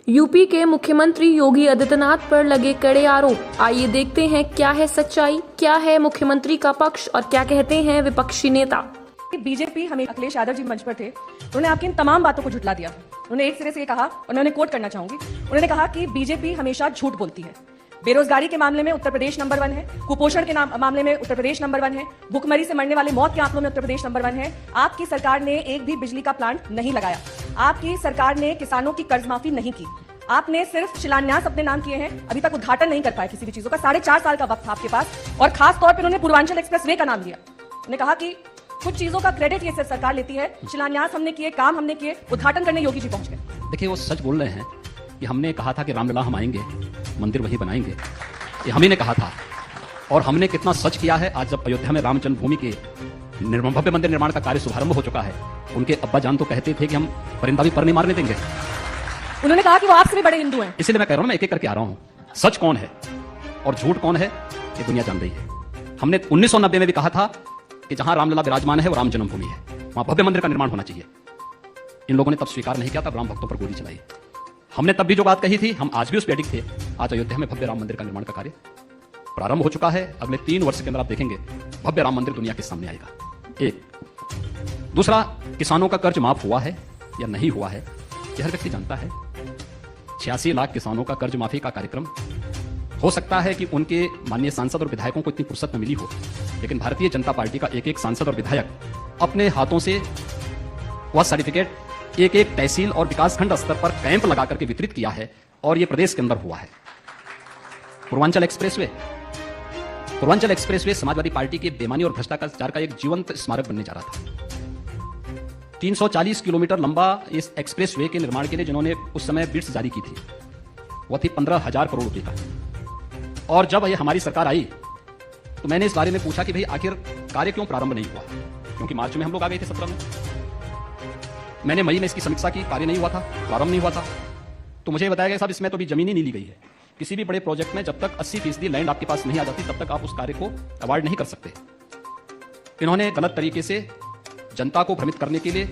UP के मुख्यमंत्री योगी आदित्यनाथ पर लगे कड़े आरोप। आइए देखते हैं क्या है सच्चाई, क्या है मुख्यमंत्री का पक्ष और क्या कहते हैं विपक्षी नेता। बीजेपी हमें अखिलेश यादव जी मंच पर थे, उन्होंने आपकी इन तमाम बातों को झुठला दिया। उन्होंने एक सिरे से ये कहा, उन्होंने कोट करना चाहूंगी, उन्होंने कहा कि बीजेपी हमेशा झूठ बोलती है। बेरोजगारी के मामले में उत्तर प्रदेश नंबर 1 है, कुपोषण के मामले में उत्तर प्रदेश नंबर 1 है, भूखमरी से मरने वाले मौत के आंकड़ों में उत्तर प्रदेश नंबर 1 है। आपकी सरकार ने एक भी बिजली का प्लांट नहीं लगाया, आपकी सरकार ने किसानों की कर्ज माफी नहीं की, आपने सिर्फ शिलान्यास अपने नाम किए हैं, अभी तक उद्घाटन नहीं कर पाए किसी भी चीजों का। 4.5 साल का वक्त था आपके पास, और खास तौर पर उन्होंने पूर्वांचल एक्सप्रेस वे का नाम लिया। उन्होंने कहा कि कुछ चीजों का क्रेडिट ये सिर्फ सरकार लेती है, शिलान्यास हमने किए, काम हमने किए, उद्घाटन करने योगी जी पहुंच गए। देखिए, वो सच बोल रहे हैं कि हमने कहा था कि रामलला हम आएंगे, मंदिर वहीं बनाएंगे, ये हम ही ने कहा था। और हमने कितना सच किया है। आज जब अयोध्या में राम जन्मभूमि के भव्य मंदिर निर्माण का कार्य शुभारंभ हो चुका है, उनके अब्बा जान तो कहते थे कि हम परिंदा भी पर नहीं मारने देंगे। उन्होंने कहा कि वो आपसे भी बड़े हिंदू हैं। इसलिए मैं कह रहा हूं, मैं एक एक करके आ रहा हूं। सच कौन है और झूठ कौन है, ये दुनिया जान रही है। हमने 1990 में भी कहा था कि जहां रामलला विराजमान है वो राम जन्मभूमि है, वहां भव्य मंदिर का निर्माण होना चाहिए। इन लोगों ने तब स्वीकार नहीं किया, तब राम भक्तों पर गोली चलाई। हमने तब भी जो बात कही थी, हम आज भी उस पर अडिग थे। आज अयोध्या में भव्य राम मंदिर का निर्माण का कार्य प्रारंभ हो चुका है। अगले 3 वर्ष के अंदर आप देखेंगे भव्य राम मंदिर दुनिया के सामने आएगा। एक दूसरा, किसानों का कर्ज माफ हुआ है या नहीं हुआ है, यह हर व्यक्ति जानता है। 86 लाख किसानों का कर्ज माफी का कार्यक्रम, हो सकता है कि उनके माननीय सांसद और विधायकों को इतनी फुर्सत न मिली हो, लेकिन भारतीय जनता पार्टी का एक एक सांसद और विधायक अपने हाथों से वह सर्टिफिकेट एक एक तहसील और विकासखंड स्तर पर कैंप लगा करके वितरित किया है, और यह प्रदेश के अंदर हुआ है। पूर्वांचल एक्सप्रेसवे समाजवादी पार्टी के बेईमानी और भ्रष्टाचार का एक जीवंत स्मारक बनने जा रहा था। 340 किलोमीटर लंबा इस एक्सप्रेसवे के निर्माण के लिए जिन्होंने उस समय बिड्स जारी की थी, वह थी 15,000 करोड़ रुपए का। और जब ये हमारी सरकार आई तो मैंने इस बारे में पूछा कि भाई आखिर कार्य क्यों प्रारंभ नहीं हुआ, क्योंकि मार्च में हम लोग आ गए थे 17 में। मैंने मई में इसकी समीक्षा की, कार्य नहीं हुआ था, प्रारंभ नहीं हुआ था। तो मुझे बताया गया साहब इसमें तो अभी जमीन ही नहीं ली गई है। किसी भी बड़े प्रोजेक्ट में जब तक 80% लैंड आपके पास नहीं आ जाती, तब तक आप उस कार्य को अवार्ड नहीं कर सकते। इन्होंने गलत तरीके से जनता को भ्रमित करने के लिए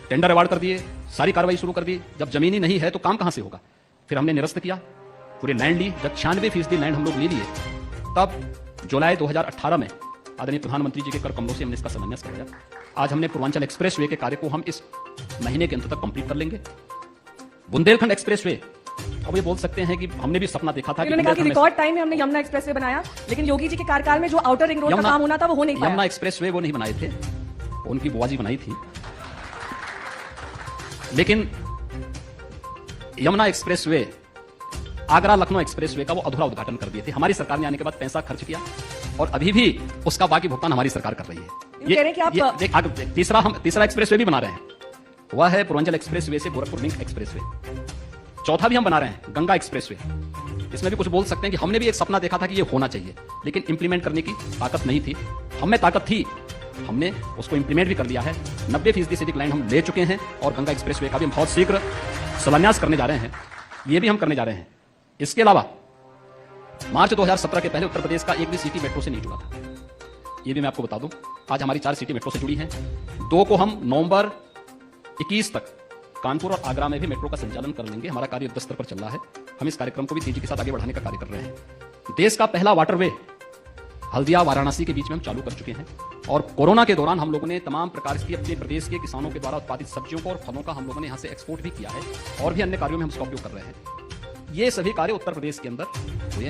टेंडर अवार्ड कर दिए, सारी कार्रवाई शुरू कर दी। जब जमीन ही नहीं है तो काम कहां से होगा। फिर हमने निरस्त किया, पूरे लैंड ली। जब 96% लैंड हम लोग ले लिए, तब जुलाई 2018 में आदरणीय प्रधानमंत्री जी के कर कमलों से हमने इसका समन्वय कराया। आज हमने पूर्वांचल एक्सप्रेसवे के कार्य को हम इस महीने के अंत तक कंप्लीट कर लेंगे। बुंदेलखंड एक्सप्रेसवे, अब ये बोल सकते हैं कि हमने भी सपना देखा था। उन्होंने कहा कि रिकॉर्ड टाइम में हमने यमुना एक्सप्रेसवे बनाया, लेकिन योगी जी के कार्यकाल में जो आउटर रिंग रोड का काम होना था वो हो नहीं पाया। यमुना एक्सप्रेसवे वो नहीं बनाए थे, उनकी बुआ जी बनाई थी। लेकिन यमुना एक्सप्रेसवे, आगरा लखनऊ एक्सप्रेसवे का वो अधूरा उद्घाटन कर दिए थे। हमारी सरकार ने आने के बाद पैसा खर्च किया और अभी भी उसका बाकी भुगतान हमारी सरकार कर रही है। तीसरा एक्सप्रेसवे भी बना रहे हैं, वह है पूर्वांचल एक्सप्रेसवे से गोरखपुर लिंक एक्सप्रेसवे। चौथा भी हम बना रहे हैं, गंगा एक्सप्रेसवे। इसमें भी कुछ बोल सकते हैं कि हमने भी एक सपना देखा था कि ये होना चाहिए, लेकिन इंप्लीमेंट करने की ताकत नहीं थी। हमें ताकत थी, हमने उसको इंप्लीमेंट भी कर दिया है। 90% से अधिक लाइन हम ले चुके हैं, और गंगा एक्सप्रेसवे का भी हम बहुत शीघ्र शिलान्यास करने जा रहे हैं। ये भी हम करने जा रहे हैं। इसके अलावा मार्च 2017 के पहले उत्तर प्रदेश का एक भी सिटी मेट्रो से नहीं जुड़ा था। ये भी मैं आपको बता दूं, आज हमारी 4 सिटी मेट्रो से जुड़ी हैं। 2 को हम नवंबर 21 तक कानपुर और आगरा में भी मेट्रो का संचालन कर लेंगे। हमारा कार्य युद्ध स्तर पर चल रहा है। हम इस कार्यक्रम को भी तेजी के साथ आगे बढ़ाने का कार्य कर रहे हैं। देश का पहला वाटरवे हल्दिया वाराणसी के बीच में हम चालू कर चुके हैं। और कोरोना के दौरान हम लोगों ने तमाम प्रकार की अपने प्रदेश के किसानों के द्वारा उत्पादित सब्जियों को और फलों का हम लोगों ने यहाँ से एक्सपोर्ट भी किया है, और भी अन्य कार्यों में हम इसका उपयोग कर रहे हैं। ये सभी कार्य उत्तर प्रदेश के अंदर हुए।